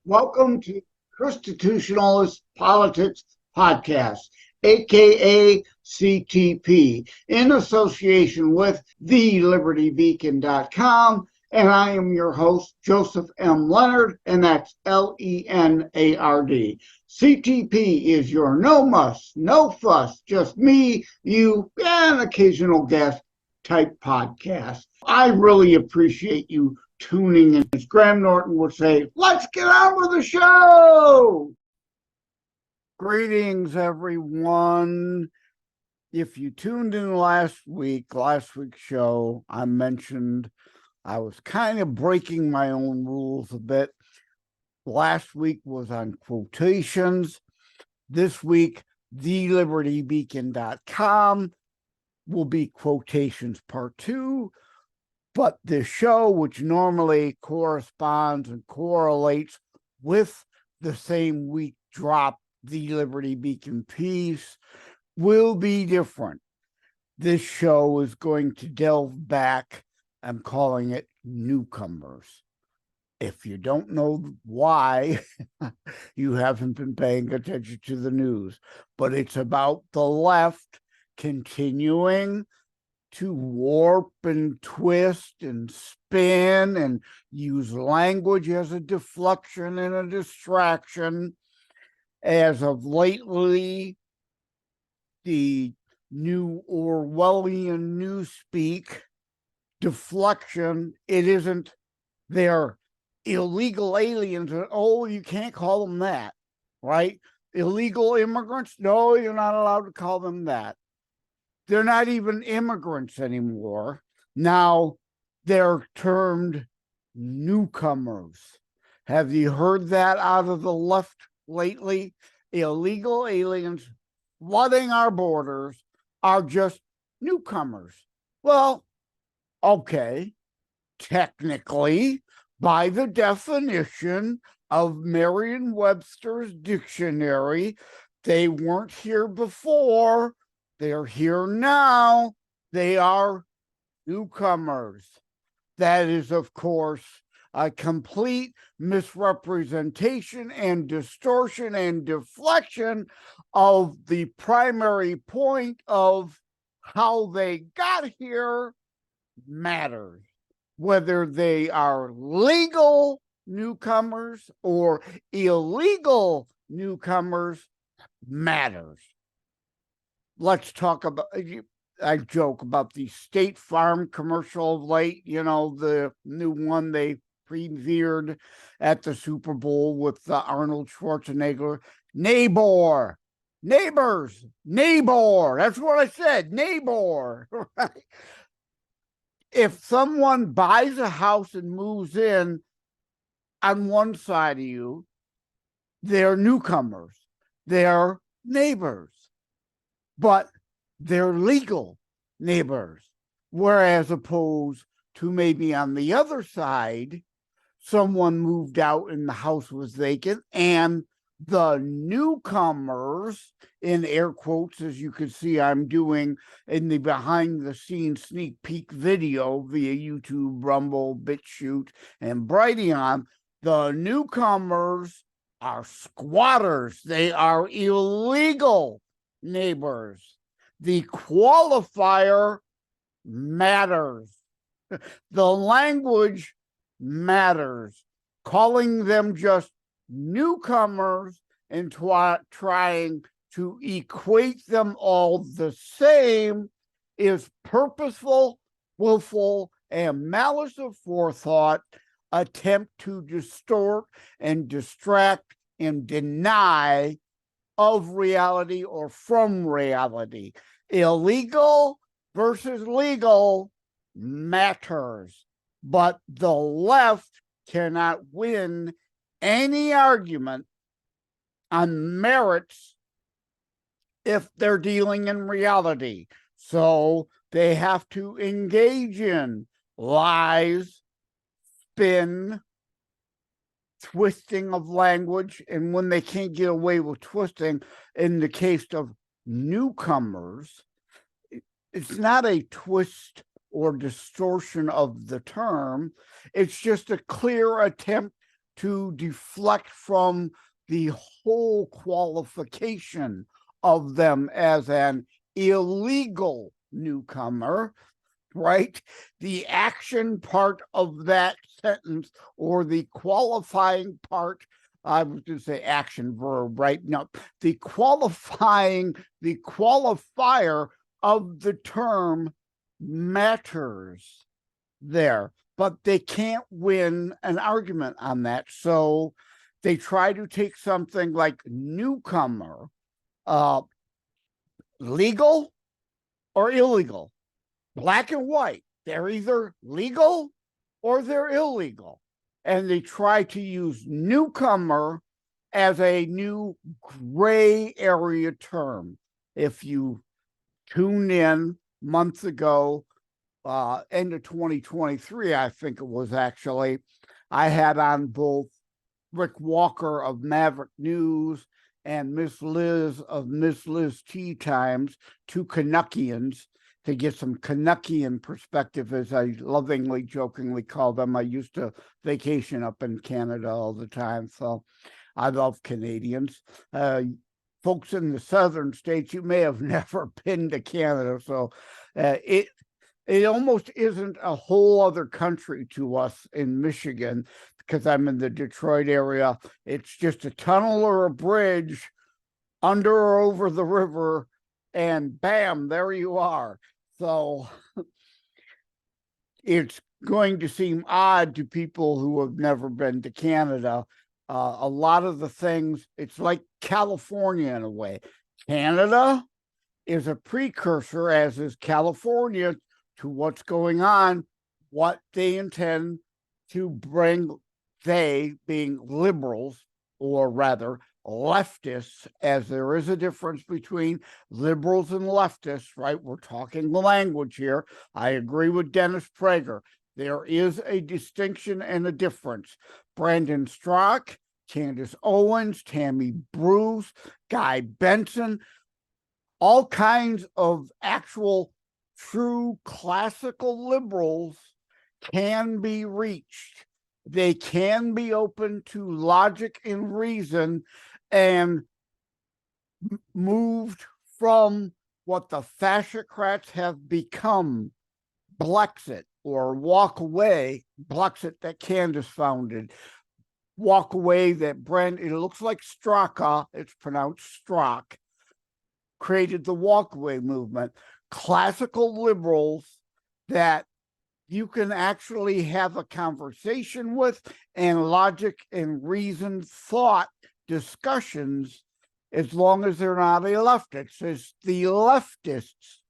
Welcome to ChristiTutionalist Politics podcast, aka CTP, in association with TheLibertyBeacon.com. And I am your host, Joseph M. Leonard, and that's Lenard. CTP is your no muss, no fuss, just me, you, and occasional guest type podcast. I really appreciate you tuning in. As Graham Norton would say, let's get on with the show. Greetings, everyone. If you tuned in last week's show, I mentioned I was kind of breaking my own rules a bit. Last week was on quotations. This week, TheLibertyBeacon.com will be quotations part 2. But the show, which normally corresponds and correlates with the same week drop, the Liberty Beacon piece, will be different. This show is going to delve back. I'm calling it Newcomers. If you don't know why, you haven't been paying attention to the news. But it's about the left continuing to warp and twist and spin and use language as a deflection and a distraction. As of lately, the new Orwellian Newspeak deflection, it isn't they're illegal aliens. Oh, you can't call them that, right? Illegal immigrants? No, you're not allowed to call them that. They're not even immigrants anymore. Now they're termed newcomers. Have you heard that out of the left lately? Illegal aliens flooding our borders are just newcomers. Well, okay, technically, by the definition of Merriam-Webster's dictionary, they weren't here before. They're here now. They are newcomers. That is, of course, a complete misrepresentation and distortion and deflection of the primary point of how they got here matters. Whether they are legal newcomers or illegal newcomers matters. Let's talk about, I joke about the State Farm commercial of late, you know, the new one they premiered at the Super Bowl with Arnold Schwarzenegger. Neighbor, neighbors, neighbor. That's what I said, neighbor. Right? If someone buys a house and moves in on one side of you, they're newcomers, they're neighbors. But they're legal neighbors, whereas opposed to maybe on the other side, someone moved out and the house was vacant, and the newcomers, in air quotes, as you can see I'm doing in the behind-the-scenes sneak peek video via YouTube, Rumble, BitChute, and Brighteon, the newcomers are squatters. They are illegal neighbors. The qualifier matters. The language matters. Calling them just newcomers and trying to equate them all the same is purposeful, willful, and malice of forethought attempt to distort and distract and deny of reality or from reality. Illegal versus legal matters, but the left cannot win any argument on merits if they're dealing in reality. So they have to engage in lies, spin, twisting of language, and when they can't get away with twisting, in the case of newcomers, it's not a twist or distortion of the term. It's just a clear attempt to deflect from the whole qualification of them as an illegal newcomer, right? The action part of that sentence, or the qualifying part, I was going to say action verb, right? No, the qualifier of the term matters there, but they can't win an argument on that. So they try to take something like newcomer, legal or illegal, black and white. They're either legal or they're illegal. And they try to use newcomer as a new gray area term. If you tuned in months ago, end of 2023, I think it was actually, I had on both Rick Walker of Maverick News and Miss Liz of Miss Liz Tea Times, two Canuckians, to get some Canuckian perspective, as I lovingly, jokingly call them. I used to vacation up in Canada all the time, so I love Canadians. Folks in the southern states, you may have never been to Canada, so it almost isn't a whole other country to us in Michigan, because I'm in the Detroit area. It's just a tunnel or a bridge under or over the river, and bam, there you are. So it's going to seem odd to people who have never been to Canada. A lot of the things, it's like California in a way. Canada is a precursor, as is California, to what's going on, what they intend to bring, they being liberals, or rather leftists, as there is a difference between liberals and leftists, right? We're talking the language here. I agree with Dennis Prager. There is a distinction and a difference. Brandon Strzok, Candace Owens, Tammy Bruce, Guy Benson, all kinds of actual true classical liberals can be reached. They can be open to logic and reason and moved from what the fascocrats have become, Blexit, or walk away, Blexit that Candace founded, walk away that it looks like Straka, it's pronounced Strzok, created the walkaway movement. Classical liberals that you can actually have a conversation with, and logic and reason, thought, discussions, as long as they're not a leftist. It's the leftists,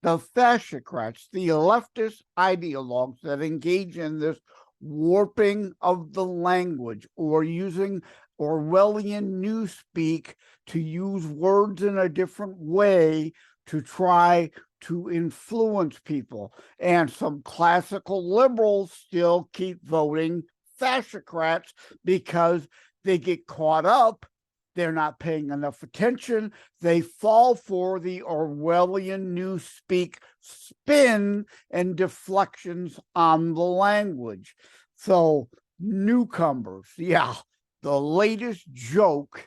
the fascocrats, the leftist ideologues that engage in this warping of the language, or using Orwellian Newspeak to use words in a different way to try to influence people. And some classical liberals still keep voting fascocrats because they get caught up. They're not paying enough attention. They fall for the Orwellian Newspeak spin and deflections on the language. So newcomers, yeah, the latest joke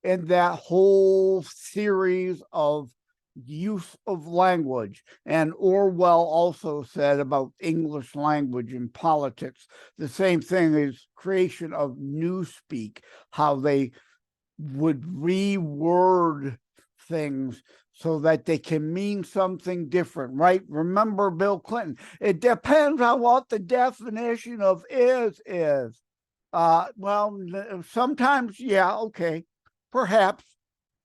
in that whole series of use of language. And Orwell also said about English language and politics, the same thing as creation of Newspeak, how they would reword things so that they can mean something different, right? Remember Bill Clinton, it depends on what the definition of is. Well, sometimes, yeah, okay, perhaps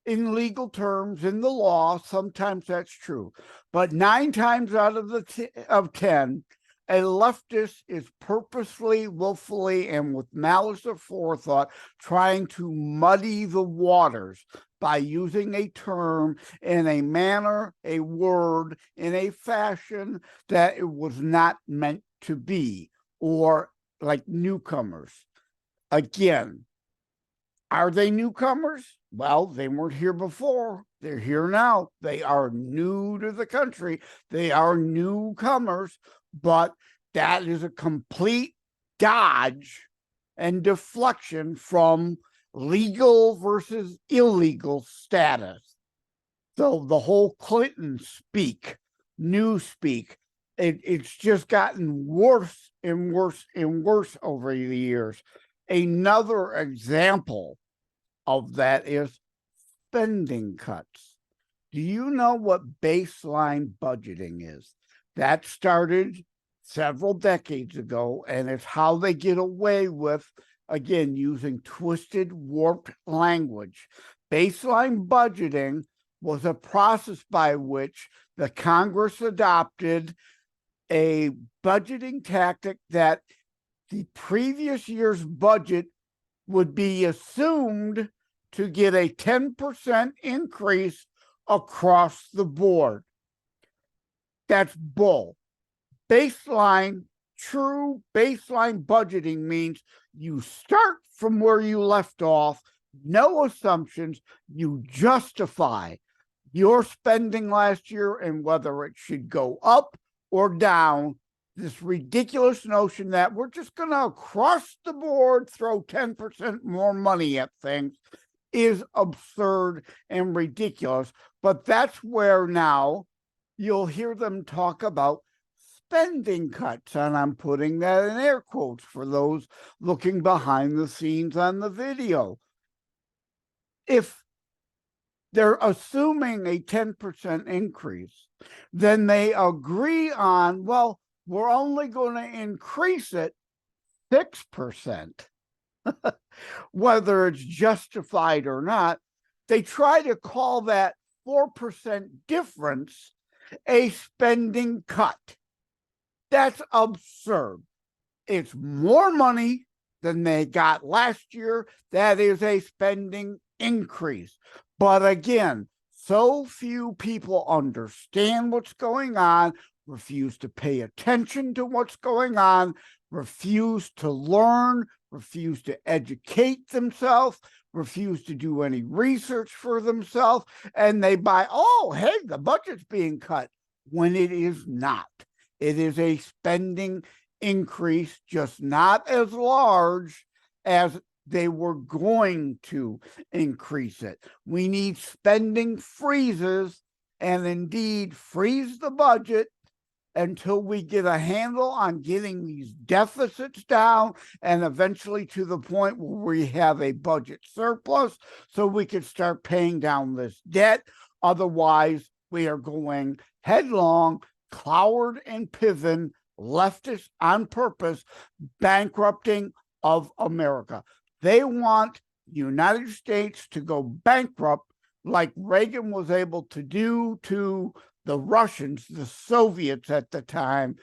in legal terms, in the law, sometimes that's true. But 9 times out of 10, a leftist is purposefully, willfully, and with malice of forethought trying to muddy the waters by using a term in a manner, a word, in a fashion that it was not meant to be, or like newcomers. Again, are they newcomers? Well, they weren't here before. They're here now. They are new to the country. They are newcomers, but that is a complete dodge and deflection from legal versus illegal status. So the whole Clinton speak, newspeak, it's just gotten worse and worse and worse over the years. Another example of that is spending cuts. Do you know what baseline budgeting is? That started several decades ago, and it's how they get away with, again, using twisted, warped language. Baseline budgeting was a process by which the Congress adopted a budgeting tactic that the previous year's budget would be assumed to get a 10% increase across the board. That's bull. Baseline, true baseline budgeting means you start from where you left off, no assumptions, you justify your spending last year and whether it should go up or down. This ridiculous notion that we're just going to across the board throw 10% more money at things is absurd and ridiculous. But that's where now you'll hear them talk about spending cuts, and I'm putting that in air quotes for those looking behind the scenes on the video. If they're assuming a 10% increase, then they agree on, well, we're only going to increase it 6%. Whether it's justified or not, they try to call that 4% difference a spending cut. That's absurd. It's more money than they got last year. That is a spending increase. But again, so few people understand what's going on, refuse to pay attention to what's going on, refuse to learn, refuse to educate themselves, refuse to do any research for themselves, and they buy, oh, hey, the budget's being cut, when it is not. It is a spending increase, just not as large as they were going to increase it. We need spending freezes, and indeed freeze the budget until we get a handle on getting these deficits down and eventually to the point where we have a budget surplus so we can start paying down this debt. Otherwise, we are going headlong, Cloward and Piven, leftists on purpose, bankrupting of America. They want the United States to go bankrupt like Reagan was able to do to the Russians, the Soviets at the time,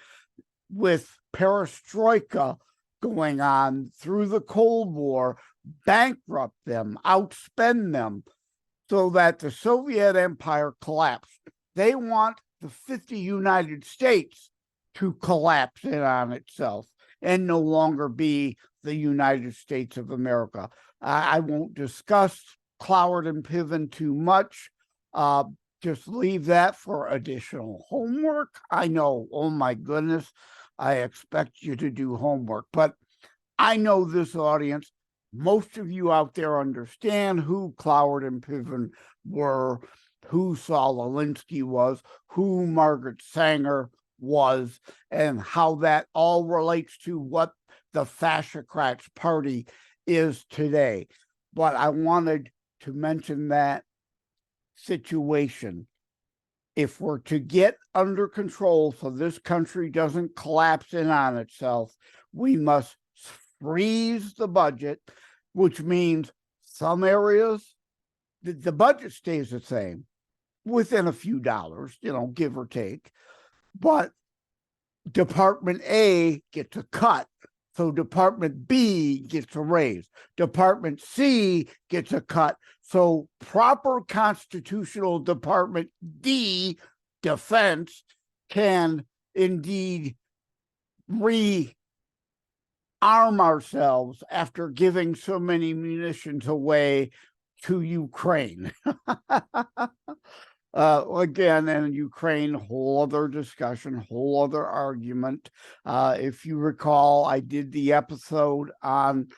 with perestroika going on through the Cold War, bankrupt them, outspend them, so that the Soviet empire collapsed. They want the 50 United States to collapse in on itself and no longer be the United States of America. I won't discuss Cloward and Piven too much. Just leave that for additional homework. I know, oh my goodness, I expect you to do homework, but I know this audience, most of you out there understand who Cloward and Piven were, who Saul Alinsky was, who Margaret Sanger was, and how that all relates to what the Fascocrats Party is today. But I wanted to mention that situation. If we're to get under control so this country doesn't collapse in on itself, we must freeze the budget, which means some areas, the budget stays the same within a few dollars, give or take, but Department A gets a cut. So Department B gets a raise. Department C gets a cut. So proper constitutional Department D, Defense, can indeed rearm ourselves after giving so many munitions away to Ukraine. Again, in Ukraine, whole other discussion, whole other argument. If you recall, I did the episode on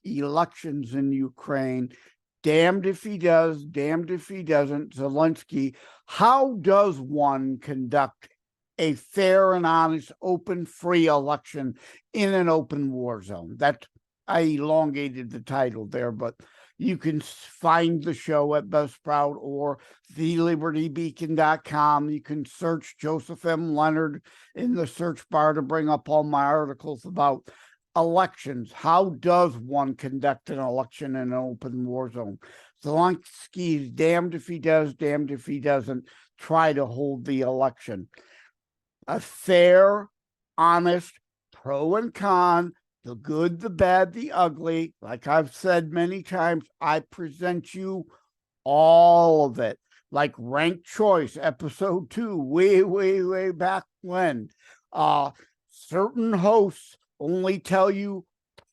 elections in Ukraine. Damned if he does, damned if he doesn't. Zelensky, how does one conduct a fair and honest, open, free election in an open war zone? That I elongated the title there, but you can find the show at Buzzsprout or TheLibertyBeacon.com. You can search Joseph M. Leonard in the search bar to bring up all my articles about elections. How does one conduct an election in an open war zone? Zelensky is damned if he does, damned if he doesn't try to hold the election. A fair, honest, pro and con, the good, the bad, the ugly. Like I've said many times, I present you all of it. Like Ranked Choice, episode 2, way back when. Certain hosts only tell you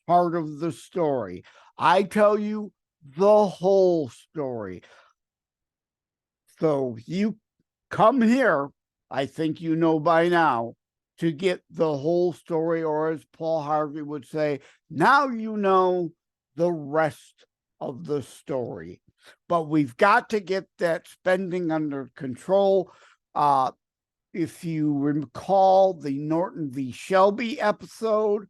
part of the story. I tell you the whole story. So you come here, I think you know by now, to get the whole story, or as Paul Harvey would say, now you know the rest of the story. But we've got to get that spending under control. If you recall the Norton v. Shelby episode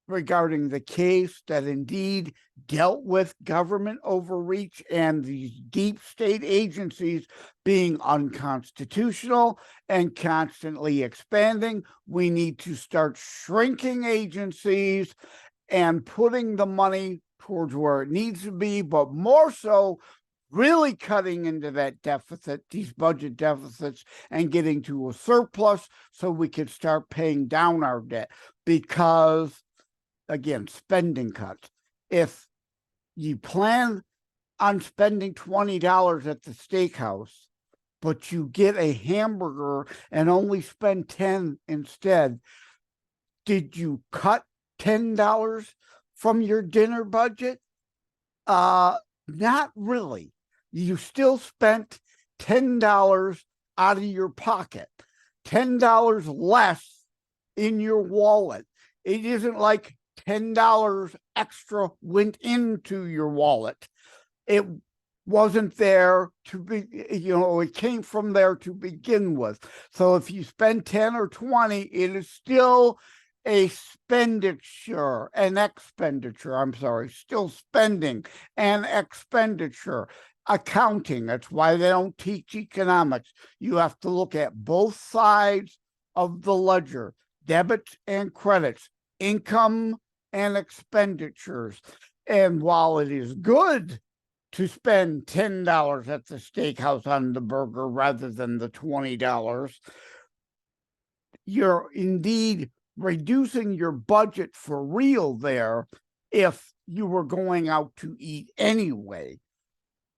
regarding the case that indeed dealt with government overreach and these deep state agencies being unconstitutional and constantly expanding, we need to start shrinking agencies and putting the money towards where it needs to be, but more so really cutting into that deficit, these budget deficits, and getting to a surplus so we can start paying down our debt. Because again, spending cuts. If you plan on spending $20 at the steakhouse, but you get a hamburger and only spend $10 instead, did you cut $10 from your dinner budget? Not really. You still spent $10 out of your pocket, $10 less in your wallet. It isn't like $10 extra went into your wallet. It wasn't there to be, it came from there to begin with. So if you spend 10 or 20, it is still a expenditure, still spending and expenditure. Accounting, that's why they don't teach economics. You have to look at both sides of the ledger, debits and credits, income and expenditures. And while it is good to spend $10 at the steakhouse on the burger rather than the $20, you're indeed reducing your budget for real there if you were going out to eat anyway.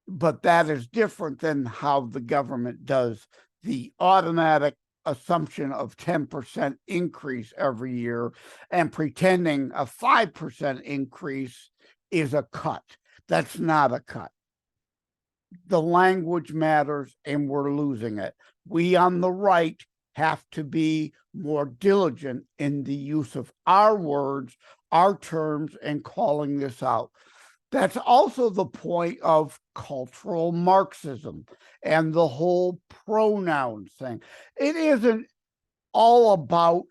But that is different than how the government does the automatic assumption of 10% increase every year and pretending a 5% increase is a cut. That's not a cut. The language matters and we're losing it. We on the right have to be more diligent in the use of our words, our terms, and calling this out. That's also the point of cultural Marxism and the whole pronouns thing. It isn't all about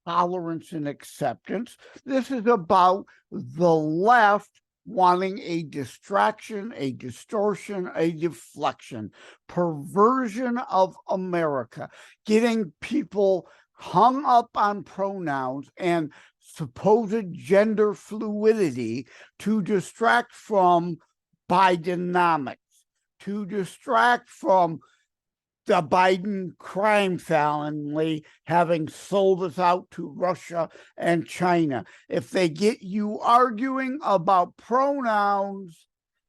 tolerance and acceptance. This is about the left wanting a distraction, a distortion, a deflection, perversion of America, getting people hung up on pronouns and supposed gender fluidity to distract from Bidenomics, to distract from the Biden crime family having sold us out to Russia and China. If they get you arguing about pronouns,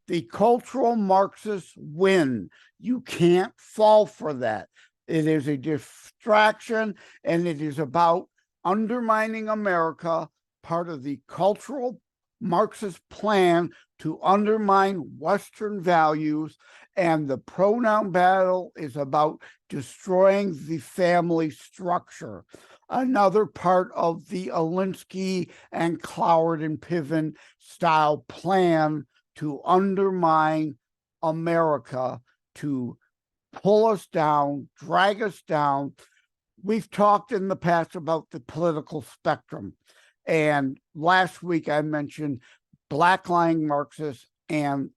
the cultural Marxists win. You can't fall for that. It is a distraction, and it is about undermining America, part of the cultural Marxist plan to undermine Western values, and the pronoun battle is about destroying the family structure. Another part of the Alinsky and Cloward and Piven style plan to undermine America, to pull us down, drag us down. We've talked in the past about the political spectrum. And last week I mentioned blacklining Marxists and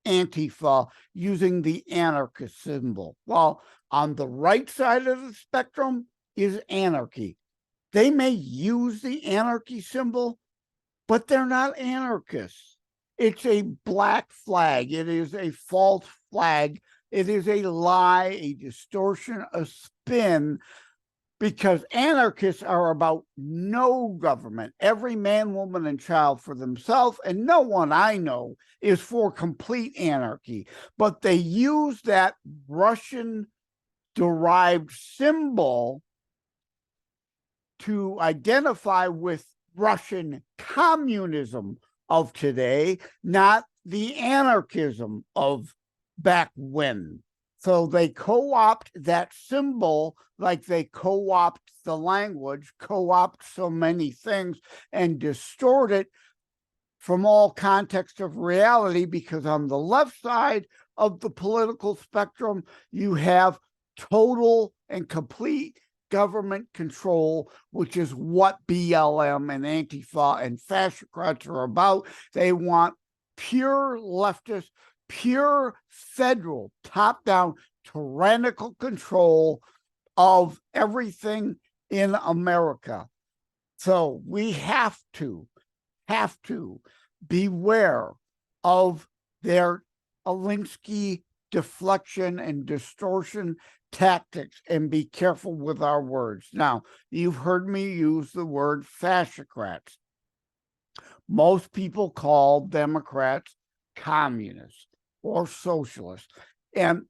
Antifa using the anarchist symbol. Well, on the right side of the spectrum is anarchy. They may use the anarchy symbol, but they're not anarchists. It's a black flag. It is a false flag. It is a lie, a distortion, a spin, because anarchists are about no government, every man, woman, and child for themselves, and no one I know is for complete anarchy. But they use that Russian-derived symbol to identify with Russian communism of today, not the anarchism of back when. So they co-opt that symbol like they co-opt the language, co-opt so many things, and distort it from all context of reality, because on the left side of the political spectrum, you have total and complete government control, which is what BLM and Antifa and fascists are about. They want pure leftist, pure federal, top-down, tyrannical control of everything in America. So we have to beware of their Alinsky deflection and distortion tactics, and be careful with our words. Now, you've heard me use the word fascocrats. Most people call Democrats communists or socialists. And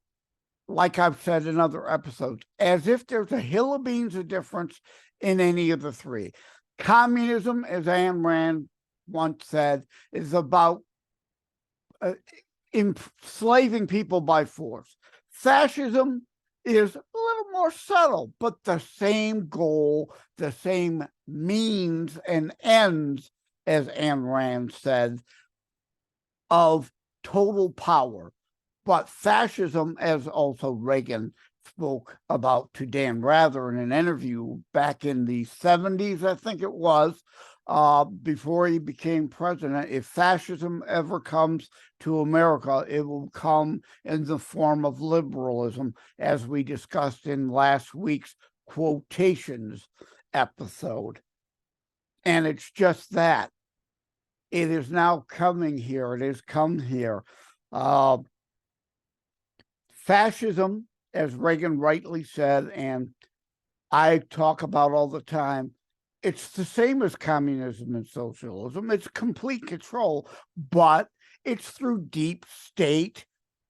like I've said in other episodes, as if there's a hill of beans of difference in any of the three. Communism, as Ayn Rand once said, is about enslaving people by force. Fascism is a little more subtle, but the same goal, the same means and ends, as Ayn Rand said, of total power. But fascism, as also Reagan spoke about to Dan Rather in an interview back in the 70s, I think it was, before he became president, if fascism ever comes to America, it will come in the form of liberalism, as we discussed in last week's Quotations episode. And it's just that. It is now coming here. It has come here. Fascism, as Reagan rightly said, and I talk about all the time, it's the same as communism and socialism. It's complete control, but it's through deep state,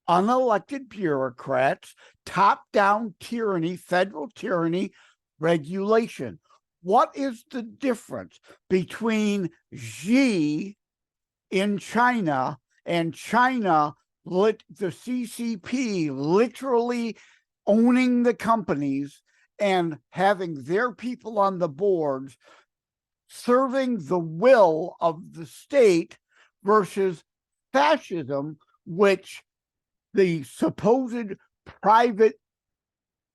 unelected bureaucrats, top-down tyranny, federal tyranny, regulation. What is the difference between Xi in China and China, the CCP, literally owning the companies and having their people on the boards serving the will of the state, versus fascism, which the supposed private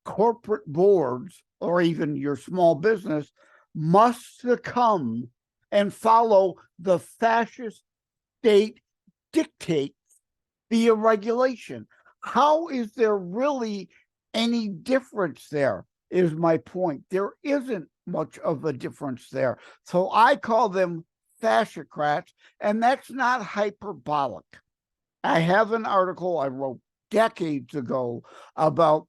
corporate boards or even your small business must succumb and follow the fascist state dictates via regulation. How is there really any difference there, is my point. There isn't much of a difference there. So I call them fascocrats, and that's not hyperbolic. I have an article I wrote decades ago about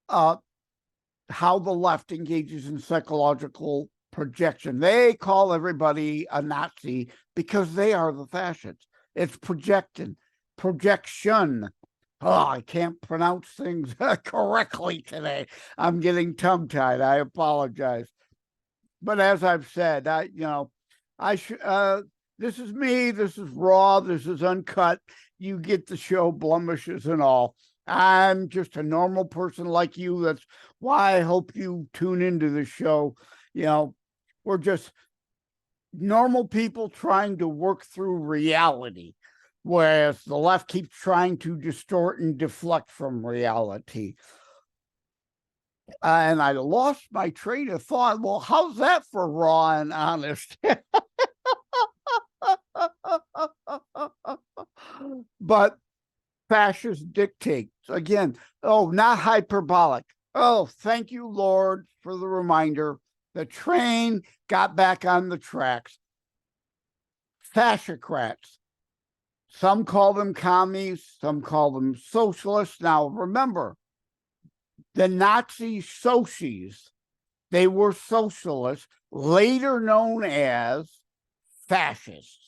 how the left engages in psychological projection. They call everybody a Nazi because they are the fascists. It's projection. Oh, I can't pronounce things correctly today. I'm getting tongue-tied. I apologize. But as I've said, This is me. This is raw. This is uncut. You get the show, blemishes and all. I'm just a normal person like you. That's why I hope you tune into the show. You know, we're just normal people trying to work through reality, whereas the left keeps trying to distort and deflect from reality. And I lost my train of thought. Well, how's that for raw and honest? But fascist dictates, again, not hyperbolic. Oh, thank you, Lord, for the reminder. The train got back on the tracks. Fascocrats. Some call them commies, some call them socialists. Now, remember, the Nazi Socies, they were socialists, later known as fascists.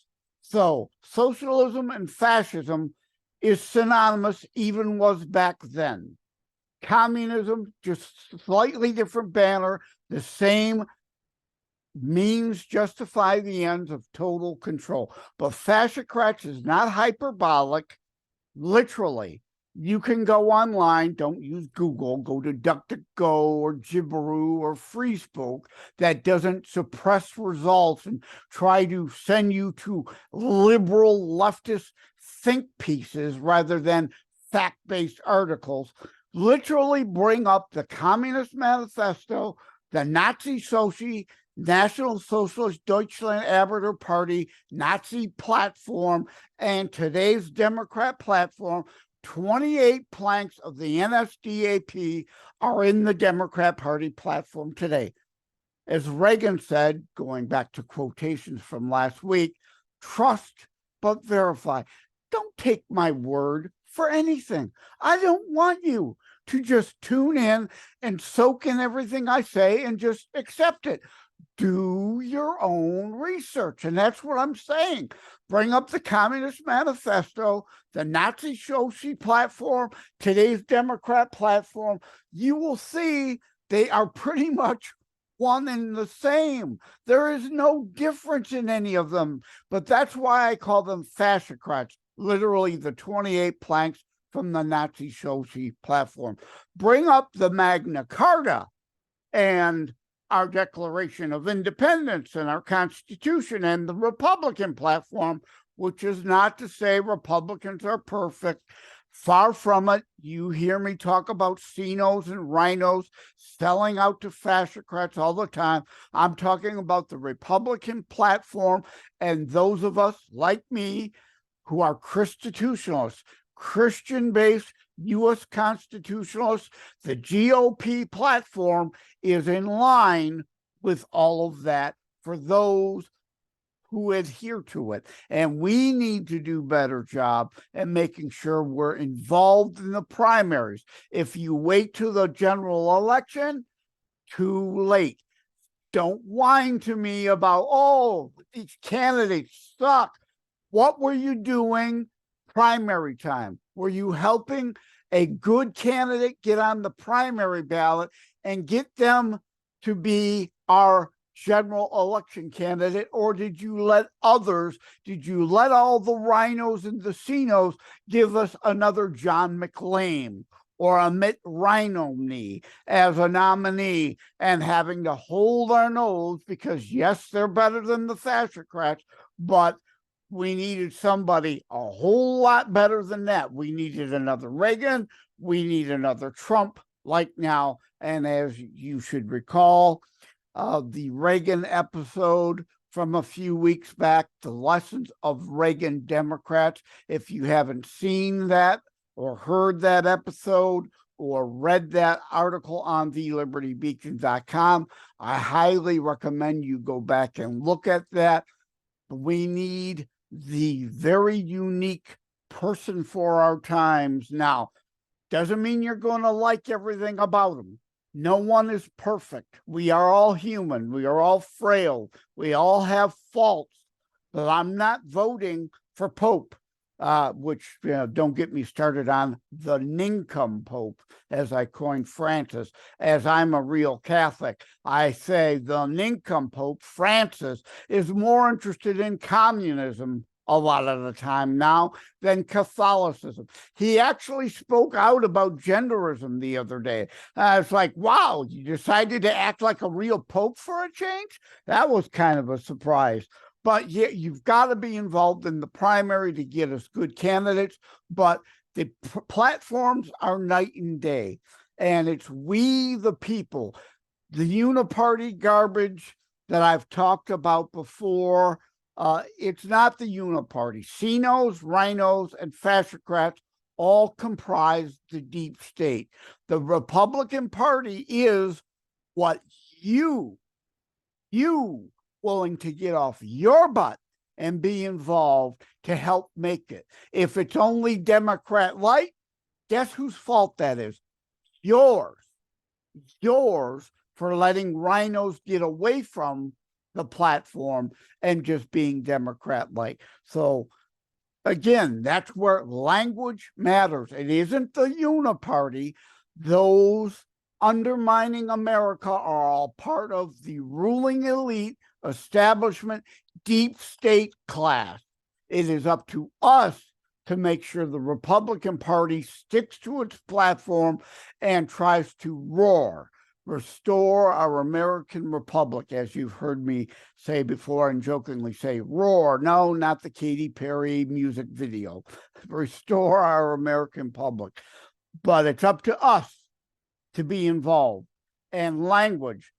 So socialism and fascism is synonymous, even was back then. Communism, just slightly different banner, the same means justify the ends of total control. But fascocrats is not hyperbolic, literally. You can go online, don't use Google, go to DuckDuckGo or Jibberoo or FreeSpoke that doesn't suppress results and try to send you to liberal leftist think pieces rather than fact-based articles. Literally bring up the Communist Manifesto, the Nazi Soci, National Socialist Deutschland Arbeiter Party, Nazi platform, and today's Democrat platform. 28 planks of the NSDAP are in the Democrat Party platform today. As Reagan said, going back to quotations from last week, trust but verify. Don't take my word for anything. I don't want you to just tune in and soak in everything I say and just accept it. Do your own research. And that's what I'm saying. Bring up the Communist Manifesto, the Nazi Soci platform, today's Democrat platform. You will see they are pretty much one and the same. There is no difference in any of them. But that's why I call them fascocrats, literally the 28 planks from the Nazi Soci platform. Bring up the Magna Carta and our Declaration of Independence and our Constitution and the Republican platform, which is not to say Republicans are perfect. Far from it. You hear me talk about CINOs and rhinos selling out to fascocrats all the time. I'm talking about the Republican platform and those of us like me who are ChristiTutionalists, Christian-based U.S. constitutionalists. The GOP platform is in line with all of that for those who adhere to it. And we need to do a better job at making sure we're involved in the primaries. If you wait to the general election, too late. Don't whine to me about, these candidates suck. What were you doing primary time? Were you helping a good candidate get on the primary ballot and get them to be our general election candidate? Or did you let all the rhinos and the CINOs give us another John McLean or a Mitt Romney as a nominee and having to hold our nose because, yes, they're better than the fascocrats, but we needed somebody a whole lot better than that. We needed another Reagan. We need another Trump like now. And as you should recall, the Reagan episode from a few weeks back, the lessons of Reagan Democrats. If you haven't seen that or heard that episode or read that article on TheLibertyBeacon.com, I highly recommend you go back and look at that. We need the very unique person for our times now. Doesn't mean you're going to like everything about them. No one is perfect. We are all human. We are all frail. We all have faults. But I'm not voting for Pope. which don't get me started on the nincompoop, as I coined Francis. As I'm a real Catholic, I say the nincompoop, Francis, is more interested in communism a lot of the time now than Catholicism. He actually spoke out about genderism the other day. It's like, wow, you decided to act like a real pope for a change? That was kind of a surprise. But yeah, you've got to be involved in the primary to get us good candidates. But the platforms are night and day. And it's we, the people, the uniparty garbage that I've talked about before. It's not the uniparty. Sinos, rhinos, and fascocrats all comprise the deep state. The Republican Party is what you willing to get off your butt and be involved to help make it. If it's only Democrat light, guess whose fault that is? Yours for letting rhinos get away from the platform and just being Democrat light. So again, that's where language matters. It isn't the uniparty. Those undermining America are all part of the ruling elite, establishment, deep state class. It is up to us to make sure the Republican Party sticks to its platform and tries to restore our American republic, as you've heard me say before and jokingly say, roar. No, not the Katy Perry music video. Restore our American public. But it's up to us to be involved. And language,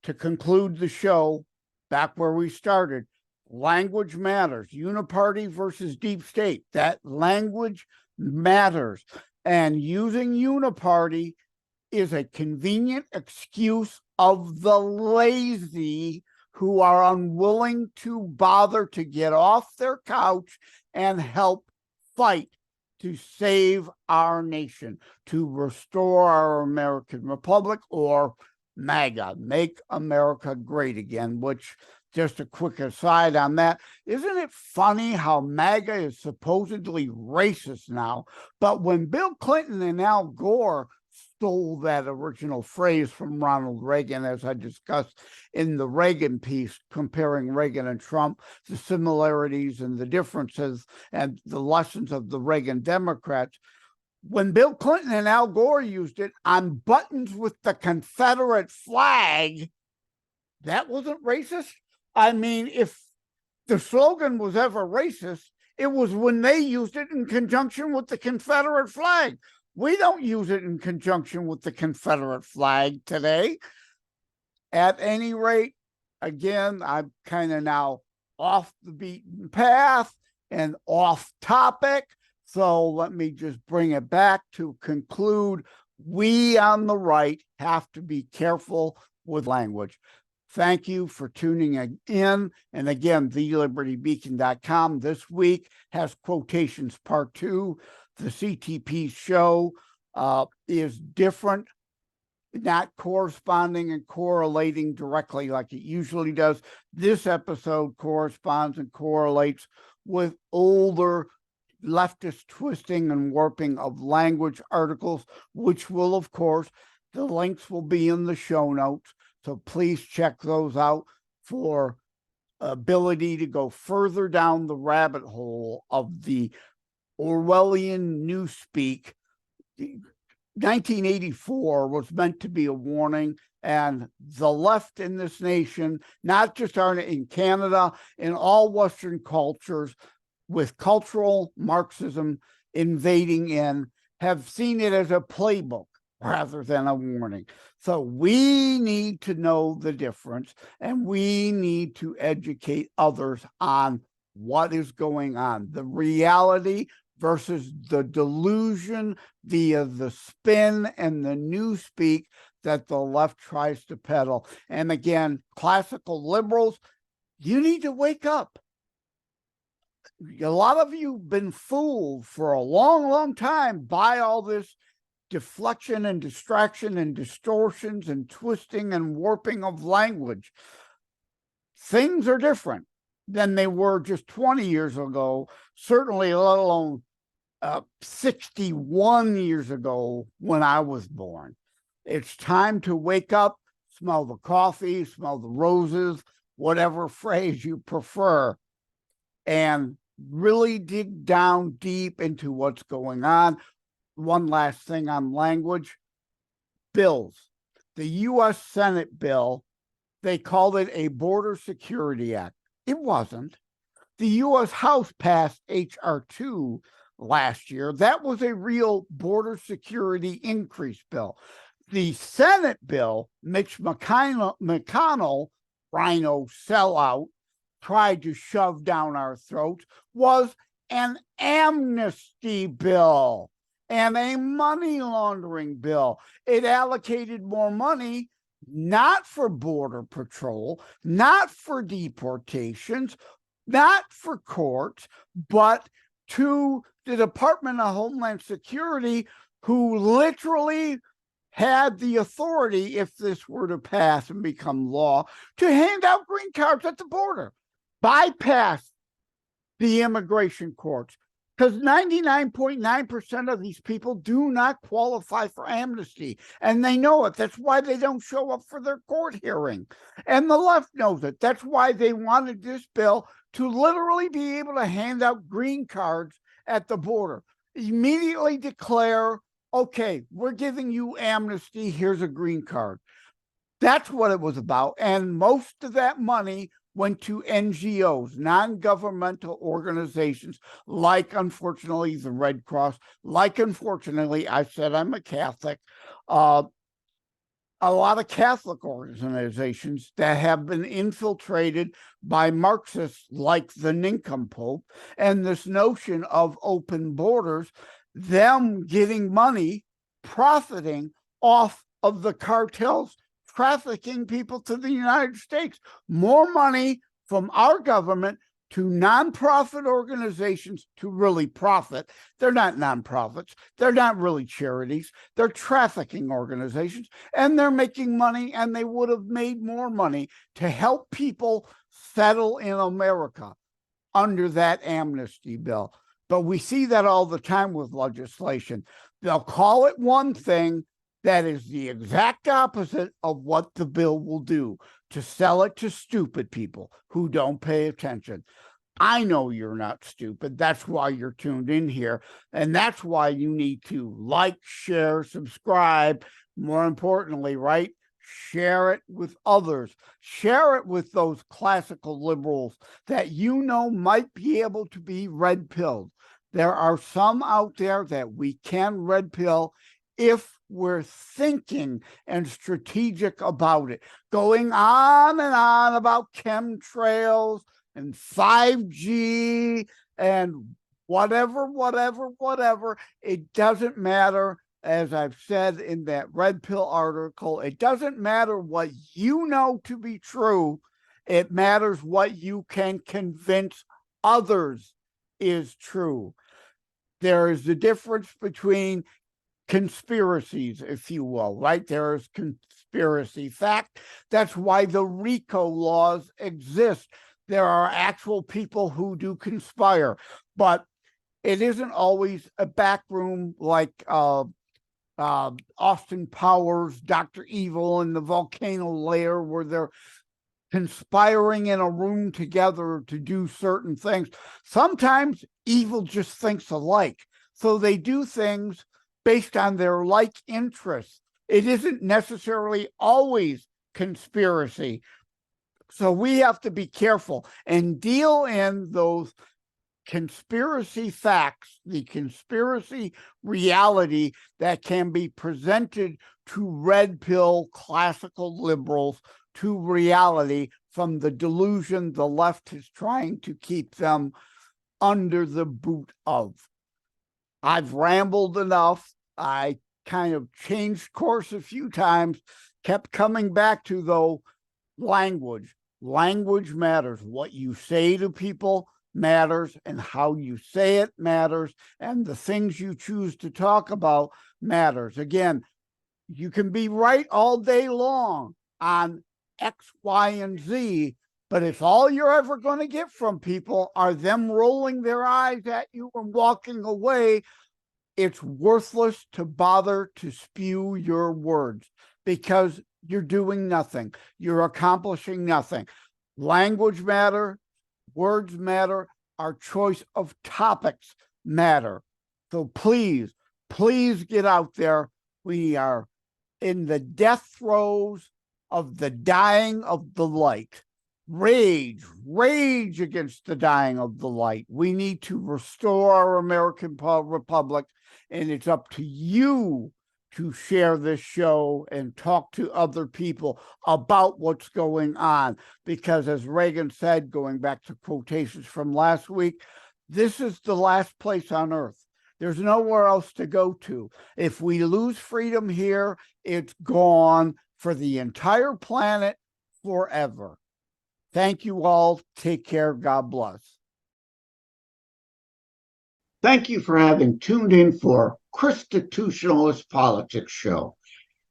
to conclude the show, back where we started, language matters. Uniparty versus deep state. That language matters. And using uniparty is a convenient excuse of the lazy who are unwilling to bother to get off their couch and help fight to save our nation, to restore our American republic, or MAGA, Make America Great Again, which, just a quick aside on that, isn't it funny how MAGA is supposedly racist now, but when Bill Clinton and Al Gore stole that original phrase from Ronald Reagan, as I discussed in the Reagan piece, comparing Reagan and Trump, the similarities and the differences and the lessons of the Reagan Democrats. When Bill Clinton and Al Gore used it on buttons with the Confederate flag, that wasn't racist. I mean, if the slogan was ever racist, it was when they used it in conjunction with the Confederate flag. We don't use it in conjunction with the Confederate flag today. At any rate, again, I'm kind of now off the beaten path and off topic. So let me just bring it back to conclude. We on the right have to be careful with language. Thank you for tuning in. And again, TheLibertyBeacon.com this week has Quotations Part 2. The CTP show is different, not corresponding and correlating directly like it usually does. This episode corresponds and correlates with older leftist twisting and warping of language articles, which will, of course, the links will be in the show notes. So please check those out for ability to go further down the rabbit hole of the Orwellian Newspeak. 1984 was meant to be a warning, and the left in this nation, not just in Canada, in all Western cultures, with cultural Marxism invading in, have seen it as a playbook rather than a warning. So we need to know the difference, and we need to educate others on what is going on, the reality versus the delusion via the spin and the newspeak that the left tries to peddle. And again, classical liberals, you need to wake up. A lot of you have been fooled for a long, long time by all this deflection and distraction and distortions and twisting and warping of language. Things are different. than they were just 20 years ago, certainly let alone 61 years ago when I was born. It's time to wake up, smell the coffee, smell the roses, whatever phrase you prefer, and really dig down deep into what's going on. One last thing on language. Bills. The U.S. Senate bill, they called it a Border Security Act. It wasn't. The U.S. House passed H.R. 2 last year. That was a real border security increase bill. The Senate bill, Mitch McConnell, Rhino sellout, tried to shove down our throats, was an amnesty bill and a money laundering bill. It allocated more money, not for Border Patrol, not for deportations, not for courts, but to the Department of Homeland Security, who literally had the authority, if this were to pass and become law, to hand out green cards at the border, bypass the immigration courts, because 99.9% of these people do not qualify for amnesty, and they know it. That's why they don't show up for their court hearing. And the left knows it. That's why they wanted this bill to literally be able to hand out green cards at the border. Immediately declare, okay, we're giving you amnesty, here's a green card. That's what it was about. And most of that money went to NGOs, non-governmental organizations, like, unfortunately, the Red Cross, like, unfortunately, I said I'm a Catholic, a lot of Catholic organizations that have been infiltrated by Marxists like the nincompoop, and this notion of open borders, them getting money, profiting off of the cartels trafficking people to the United States. More money from our government to nonprofit organizations to really profit. They're not nonprofits. They're not really charities. They're trafficking organizations, and they're making money, and they would have made more money to help people settle in America under that amnesty bill. But we see that all the time with legislation. They'll call it one thing that is the exact opposite of what the bill will do, to sell it to stupid people who don't pay attention. I know you're not stupid. That's why you're tuned in here. And that's why you need to like, share, subscribe. More importantly, right? Share it with others. Share it with those classical liberals that you know might be able to be red-pilled. There are some out there that we can red pill if we're thinking and strategic about it. Going on and on about chemtrails and 5G and whatever. It doesn't matter. As I've said in that Red Pill article, it doesn't matter what you know to be true. It matters what you can convince others is true. There is the difference between conspiracies, if you will, right? There is conspiracy fact. That's why the RICO laws exist. There are actual people who do conspire, but it isn't always a back room like Austin Powers, Dr. Evil, and the volcano lair, where they're conspiring in a room together to do certain things. Sometimes evil just thinks alike, so they do things based on their like interests. It isn't necessarily always conspiracy. So we have to be careful and deal in those conspiracy facts, the conspiracy reality that can be presented to red pill classical liberals, to reality from the delusion the left is trying to keep them under the boot of. I've rambled enough. I kind of changed course a few times, kept coming back to, though, language. Language matters. What you say to people matters, and how you say it matters, and the things you choose to talk about matters. Again, you can be right all day long on X, Y, and Z, But if all you're ever going to get from people are them rolling their eyes at you and walking away, it's worthless to bother to spew your words because you're doing nothing. You're accomplishing nothing. Language matter, words matter, our choice of topics matter. So please, please get out there. We are in the death throes of the dying of the light. Rage against the dying of the light. We need to restore our American Republic, and it's up to you to share this show and talk to other people about what's going on. Because as Reagan said, going back to quotations from last week, this is the last place on earth. There's nowhere else to go to. If we lose freedom here, it's gone for the entire planet forever. Thank you all. Take care. God bless. Thank you for having tuned in for ChristiTutionalist Politics show.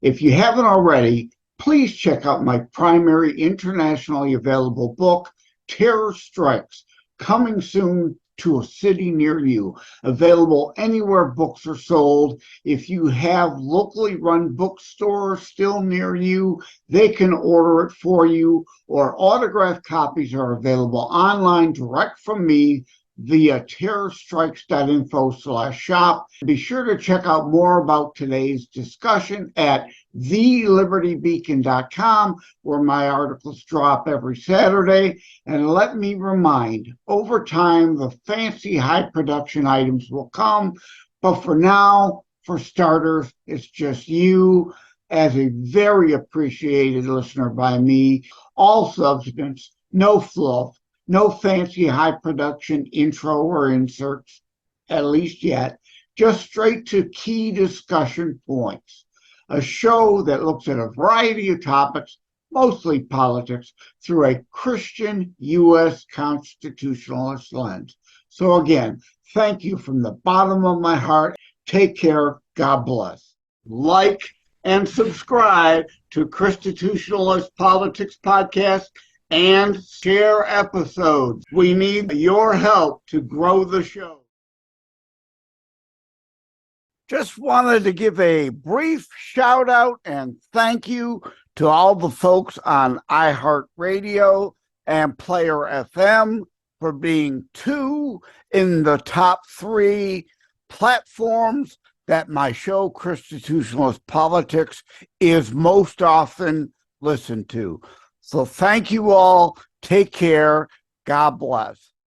If you haven't already, please check out my primary internationally available book, Terror Strikes, coming soon to a city near you. Available anywhere books are sold. If you have locally run bookstores still near you, they can order it for you, or autographed copies are available online direct from me via terrorstrikes.info/shop. Be sure to check out more about today's discussion at TheLibertyBeacon.com, where my articles drop every Saturday. And let me remind, over time, the fancy high production items will come. But for now, for starters, it's just you as a very appreciated listener by me. All substance, no fluff. No fancy high production intro or inserts, at least yet, just straight to key discussion points. A show that looks at a variety of topics, mostly politics, through a Christian U.S. constitutionalist lens. So again, thank you from the bottom of my heart. Take care. God bless. Like and subscribe to ChristiTutionalist Politics podcast and share episodes. We need your help to grow the show. Just wanted to give a brief shout out and thank you to all the folks on iHeartRadio and Player FM for being 2 in the top 3 platforms that my show, ChristiTutionalist Politics, is most often listened to. So thank you all. Take care. God bless.